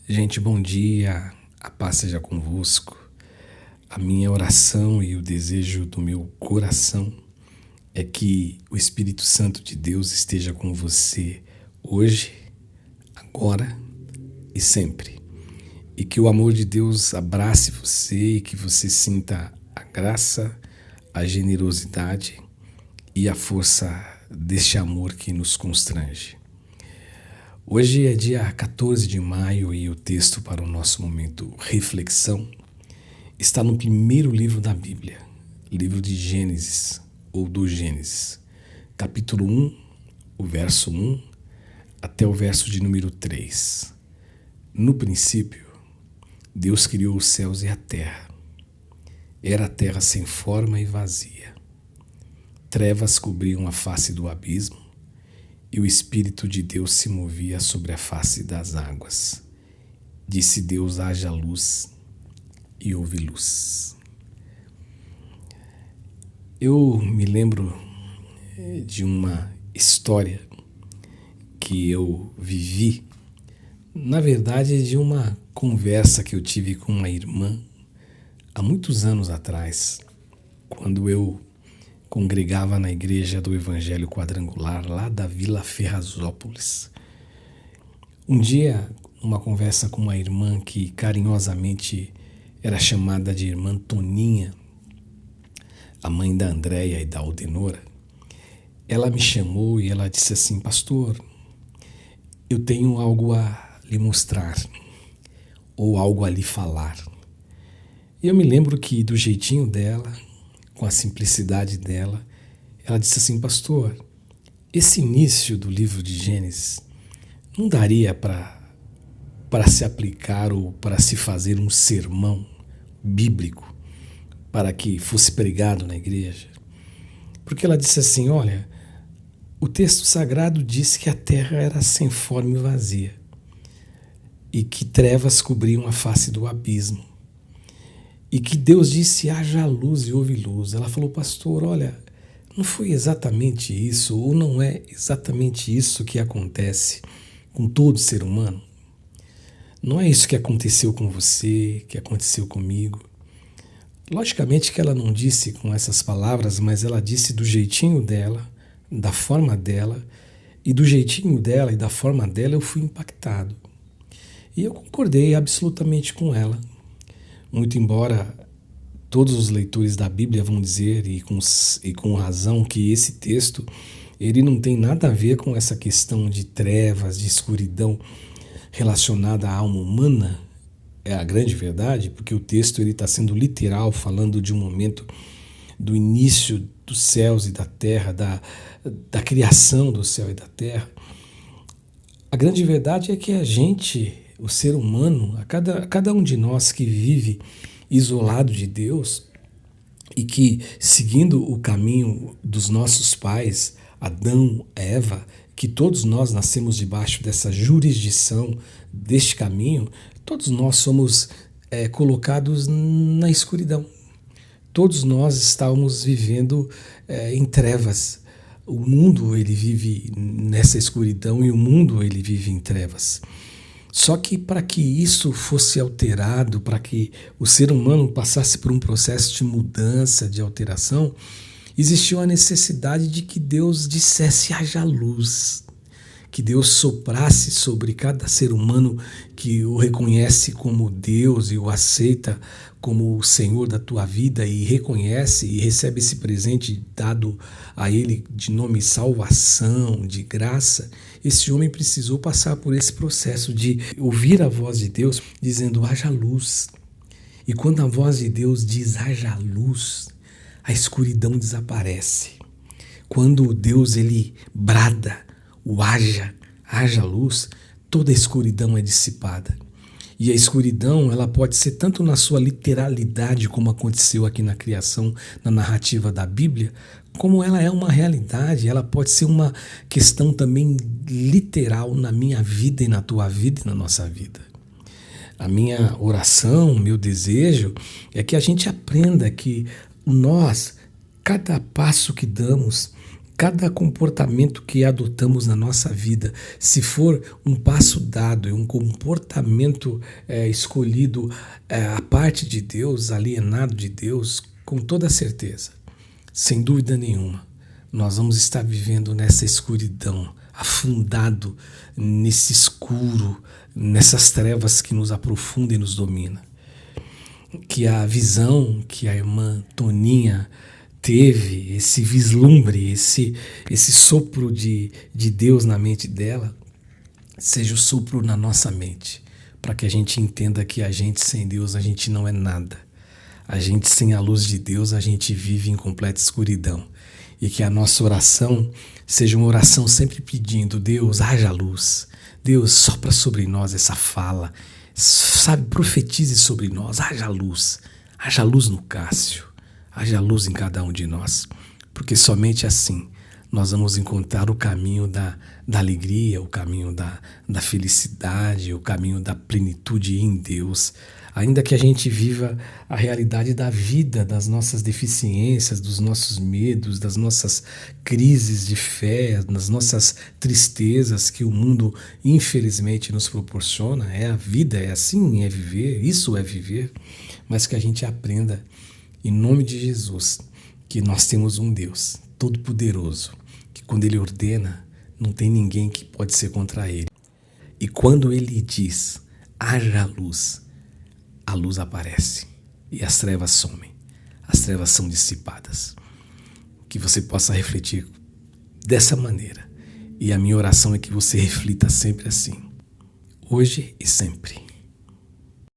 Gente, bom dia, a paz seja convosco. A minha oração e o desejo do meu coração é que o Espírito Santo de Deus esteja com você hoje, agora e sempre. E que o amor de Deus abrace você e que você sinta a graça, a generosidade e a força deste amor que nos constrange. Hoje é dia 14 de maio e o texto para o nosso momento reflexão está no primeiro livro da Bíblia, livro de Gênesis ou do Gênesis, capítulo 1, o verso 1 até o verso de número 3. No princípio, Deus criou os céus e a terra. Era a terra sem forma e vazia. Trevas cobriam a face do abismo e o Espírito de Deus se movia sobre a face das águas. Disse Deus: haja luz, e houve luz. Eu me lembro de uma história que eu vivi, na verdade, de uma conversa que eu tive com uma irmã há muitos anos atrás, quando eu congregava na igreja do Evangelho Quadrangular, lá da Vila Ferrazópolis. Um dia, uma conversa com uma irmã que carinhosamente era chamada de irmã Toninha, a mãe da Andréia e da Aldenora, ela me chamou e ela disse assim: pastor, eu tenho algo a lhe mostrar, ou algo a lhe falar. E eu me lembro que do jeitinho dela, com a simplicidade dela, ela disse assim: pastor, esse início do livro de Gênesis não daria para se aplicar ou para se fazer um sermão bíblico para que fosse pregado na igreja? Porque ela disse assim: olha, o texto sagrado diz que a terra era sem forma e vazia e que trevas cobriam a face do abismo. E que Deus disse: haja luz e houve luz. Ela falou: pastor, olha, não foi exatamente isso, ou não é exatamente isso que acontece com todo ser humano? Não é isso que aconteceu com você, que aconteceu comigo? Logicamente que ela não disse com essas palavras, mas ela disse do jeitinho dela, da forma dela, e do jeitinho dela e da forma dela eu fui impactado. E eu concordei absolutamente com ela. Muito embora todos os leitores da Bíblia vão dizer, e com razão, que esse texto ele não tem nada a ver com essa questão de trevas, de escuridão relacionada à alma humana, é a grande verdade, porque o texto está sendo literal, falando de um momento do início dos céus e da terra, da criação do céu e da terra. A grande verdade é que a gente, o ser humano, cada um de nós que vive isolado de Deus e que, seguindo o caminho dos nossos pais, Adão, Eva, que todos nós nascemos debaixo dessa jurisdição, deste caminho, todos nós somos colocados na escuridão. Todos nós estamos vivendo em trevas. O mundo ele vive nessa escuridão e o mundo ele vive em trevas. Só que para que isso fosse alterado, para que o ser humano passasse por um processo de mudança, de alteração, existiu a necessidade de que Deus dissesse: haja luz. Que Deus soprasse sobre cada ser humano que o reconhece como Deus e o aceita como o Senhor da tua vida e reconhece e recebe esse presente dado a ele de nome salvação, de graça. Esse homem precisou passar por esse processo de ouvir a voz de Deus dizendo: haja luz. E quando a voz de Deus diz haja luz, a escuridão desaparece. Quando Deus ele brada o haja luz, toda a escuridão é dissipada. E a escuridão ela pode ser tanto na sua literalidade, como aconteceu aqui na criação, na narrativa da Bíblia, como ela é uma realidade, ela pode ser uma questão também literal na minha vida e na tua vida e na nossa vida. A minha oração, meu desejo é que a gente aprenda que nós, cada passo que damos, cada comportamento que adotamos na nossa vida, se for um passo dado e um comportamento escolhido à parte de Deus, alienado de Deus, com toda certeza, sem dúvida nenhuma, nós vamos estar vivendo nessa escuridão, afundado nesse escuro, nessas trevas que nos aprofundam e nos dominam. Que a visão que a irmã Toninha teve, esse vislumbre, esse sopro de Deus na mente dela, seja o sopro na nossa mente, para que a gente entenda que a gente sem Deus, a gente não é nada. A gente sem a luz de Deus, a gente vive em completa escuridão. E que a nossa oração seja uma oração sempre pedindo: Deus, haja luz. Deus, sopra sobre nós essa fala. Sabe, profetize sobre nós, haja luz. Haja luz no Cássio. Haja luz em cada um de nós. Porque somente assim nós vamos encontrar o caminho da alegria, o caminho da felicidade, o caminho da plenitude em Deus. Ainda que a gente viva a realidade da vida, das nossas deficiências, dos nossos medos, das nossas crises de fé, das nossas tristezas que o mundo infelizmente nos proporciona. É a vida, é assim, é viver, isso é viver. Mas que a gente aprenda, em nome de Jesus, que nós temos um Deus todo-poderoso, que quando Ele ordena, não tem ninguém que pode ser contra Ele. E quando Ele diz, haja luz, a luz aparece e as trevas somem, as trevas são dissipadas. Que você possa refletir dessa maneira, e a minha oração é que você reflita sempre assim, hoje e sempre.